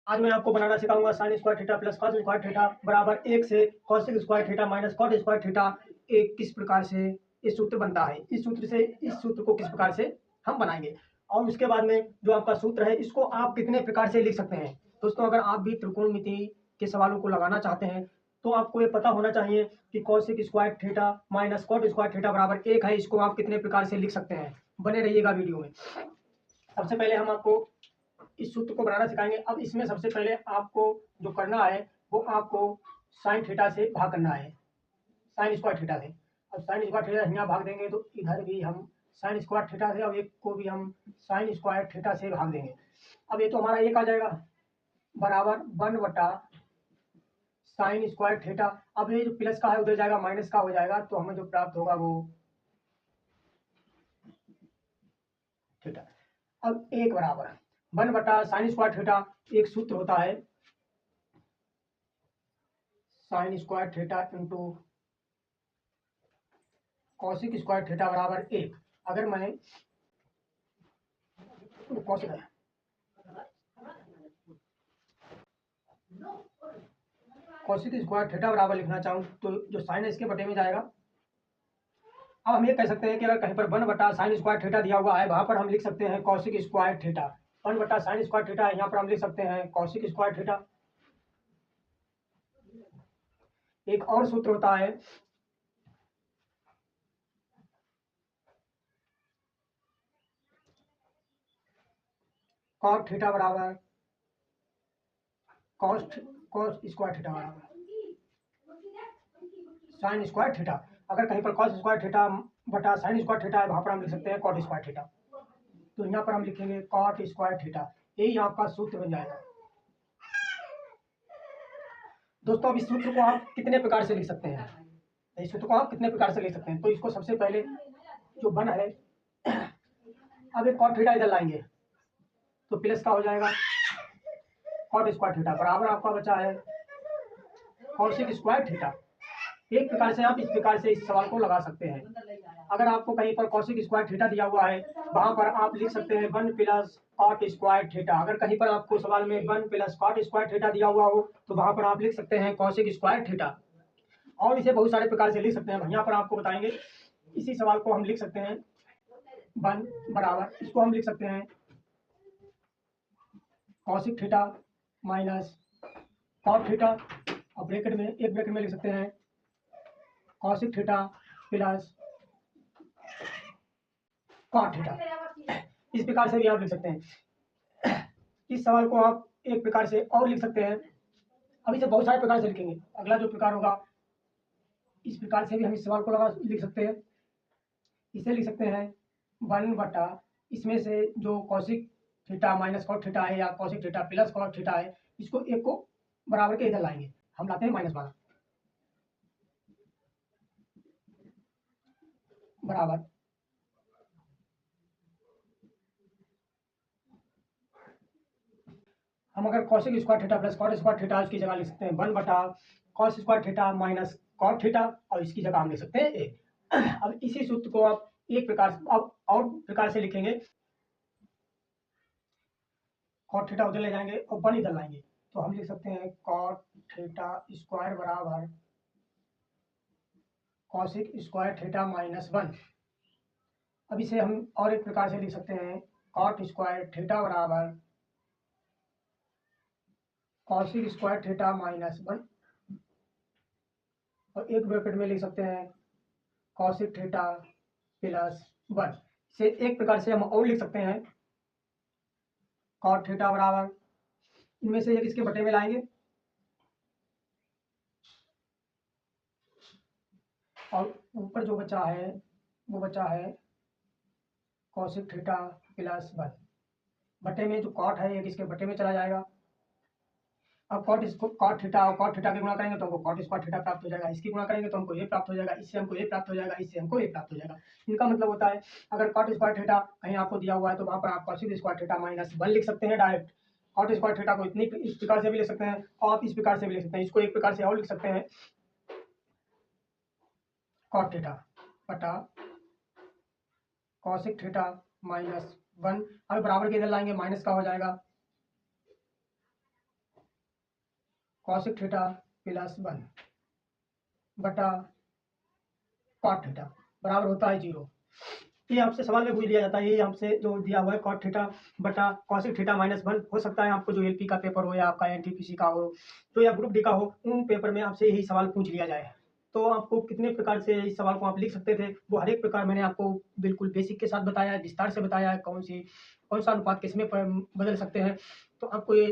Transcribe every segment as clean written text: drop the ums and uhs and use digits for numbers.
आज मैं आपको बनाना सिखाऊंगा sine square theta plus cos square theta बराबर 1 से cosec square theta minus cot square theta एक किस प्रकार से ये सूत्र बनता है। इस सूत्र को किस प्रकार से हम बनाएंगे और उसके बाद में जो आपका सूत्र है इसको आप कितने प्रकार से लिख सकते हैं। दोस्तों, अगर आप भी त्रिकोणमिति के सवालों को लगाना चाहते हैं तो आपको ये पता होना चाहिए कि cosec square theta minus cot square theta बराबर 1 है। इसको आप कितने प्रकार से लिख सकते हैं। बने रहिएगा वीडियो में। सबसे पहले हम आपको इस सूत्र को बनाना सिखाएंगे। अब इसमें सबसे पहले आपको जो करना है वो आपको साइन थीटा से भाग करना है, साइन स्क्वायर थीटा से। अब साइन स्क्वायर थीटा यहाँ भाग देंगे तो इधर भी हम साइन स्क्वायर थीटा से और एक को भी हम साइन स्क्वायर थीटा से भाग देंगे। अब ये तो हमारा एक आ जाएगा बराबर 1 बटा साइन स्क्वायर थीटा। अब ये जो प्लस का है उधर जाएगा माइनस का हो जाएगा तो हमें जो प्राप्त होगा वो थीटा। अब एक बराबर 1 बटा साइन स्क्वायर थीटा एक सूत्र होता है sign square theta into cosec square theta बराबर 1। अगर मैं कॉसिक है कॉसिक स्क्वायर थीटा बराबर लिखना चाहूँ तो जो साइन है इसके बटे में जाएगा। अब हम ये कह सकते हैं कि अगर कहीं पर 1 बटा साइन स्क्वायर थीटा दिया हुआ है वहां पर हम लिख सकते हैं कॉसिक स्क्वायर थीटा। 1 बटा साइन स्क्वायर थीटा यहाँ पर हम लिख सकते हैं कॉसिक स्क्वायर थीटा। एक और सूत्र होता है कॉट थीटा बराबर कॉस स्क्वायर थीटा बराबर साइन स्क्वायर थीटा। अगर कहीं पर कॉस स्क्वायर थीटा बटा साइन स्क्वायर थीटा है वहां पर हम लिख सकते हैं कॉट स्क्वायर थीटा। तो यहाँ पर हम लिखेंगे कॉट स्क्वायर थीटा। यही आपका सूत्र बन जाएगा। दोस्तों, अब इस सूत्र को आप कितने प्रकार से लिख सकते हैं, इस सूत्र को आप कितने प्रकार से लिख सकते हैं। तो इसको सबसे पहले जो बन है अब एक कॉट थीटा इधर लाएंगे तो प्लस का हो जाएगा कॉट स्क्वायर थीटा बराबर आपका बचा है कॉसिक स्क्वायर थीटा। एक प्रकार से आप इस प्रकार से इस सवाल को लगा सकते हैं। अगर आपको कहीं पर कॉसिक स्क्वायर थीटा दिया हुआ है वहां पर आप लिख सकते हैं 1 प्लस कॉट स्क्वायर थीटा। अगर कहीं पर आपको सवाल में 1 प्लस कॉट स्क्वायर थीटा दिया हुआ हो तो वहां पर आप लिख सकते हैं कॉसिक स्क्वायर थीटा। और इसे बहुत सारे प्रकार से लिख सकते हैं, यहाँ पर आपको बताएंगे। इसी सवाल को हम लिख सकते हैं 1 बराबर, इसको हम लिख सकते हैं cosec theta minus cot theta और ब्रैकेट में एक ब्रैकेट में लिख सकते हैं cosec theta plus cot theta. इस प्रकार से भी आप लिख सकते हैं। इस सवाल को आप एक प्रकार से और लिख सकते हैं। अभी से बहुत सारे प्रकार से लिखेंगे। अगला जो प्रकार होगा इस प्रकार से भी हम इस सवाल को लिख सकते हैं। इसे लिख सकते हैं 1 बटा इसमें से जो cosec theta minus cot theta है या cosec theta plus cot theta है इसको एक को बराबर के इधर लाएंगे, हम लाते हैं माइनस वाला बराबर हम अगर cosec square theta plus cot square theta इसकी जगह लिख सकते हैं 1 बटा cos square theta minus cot theta और इसकी जगह हम लिख सकते हैं ए। अब इसी सूत्र को आप एक प्रकार अब और प्रकार से लिखेंगे। कॉट थीटा उधर ले जाएंगे और 1 इधर लाएंगे तो हम लिख सकते हैं कॉट थीटा स्क्वायर बराबर कॉसिक स्क्वायर थीटा माइनस 1। अब इसे हम और एक प्रकार से लिख सकते हैं कॉट स्क्वायर थीटा बराबर कॉसिक स्क्वायर थीटा माइनस 1 और एक ब्रैकेट में लिख सकते हैं कॉसिक थीटा प्लस 1। इसे एक प्रकार से हम और लिख सकते हैं कॉट थीटा बराबर इनमें से एक इसके बटे में लाएंगे और ऊपर जो बचा है वो बचा है कॉसिक थीटा प्लस 1। बटे में जो कॉट है एक इसके बटे में चला जाएगा। अब कॉट थीटा और कॉट थीटा के गुणा करेंगे तो हमको कॉट स्क्वायर थीटा प्राप्त हो जाएगा। इसकी गुणा करेंगे तो हमको ये प्राप्त हो जाएगा, इससे हमको ये प्राप्त हो जाएगा, इससे हमको ये प्राप्त हो जाएगा। इनका मतलब होता है अगर कॉट स्क्वायर थीटा कहीं आपको दिया हुआ है तो वहां पर आप कॉसिक स्क्वायर थीटा माइनस 1 लिख सकते हैं डायरेक्ट। कॉट स्क्वायर थीटा को इतनी इस प्रकार से भी लिख सकते हैं और आप इस प्रकार से भी लिख सकते हैं। इसको एक प्रकार से और लिख सकते हैं कॉट थीटा बटा कॉसिक थीटा माइनस 1। अब बराबर के इधर लाएंगे माइनस का हो जाएगा कॉसिक थीटा प्लस 1 बटा कॉट थीटा बराबर होता है 0। ये आपसे सवाल में पूछ लिया जाता है, ये आपसे जो दिया हुआ है कॉट थीटा बटा कॉसिक थीटा -1। हो सकता है आपको जो एलपी का पेपर हो या आपका एनटीपीसी का हो तो या ग्रुप डी का हो, उन पेपर में आपसे यही सवाल पूछ लिया जाए। तो आपको कितने प्रकार से इस सवाल को आप लिख सकते थे, वो हर एक प्रकार मैंने आपको बिल्कुल बेसिक के साथ बताया है, विस्तार से बताया है, कौन सा अनुपात किसमें बदल सकते हैं। तो आपको ये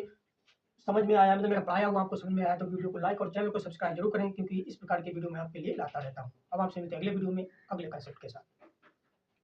समझ में आया, मतलब मेरा पढ़ाया हुआ आपको समझ में आया, तो वीडियो को लाइक और चैनल को सब्सक्राइब जरूर करें, क्योंकि इस प्रकार की वीडियो मैं आपके लिए लाता रहता हूँ। अब आपसे मिलते हैं अगले वीडियो में अगले कंसेप्ट के साथ।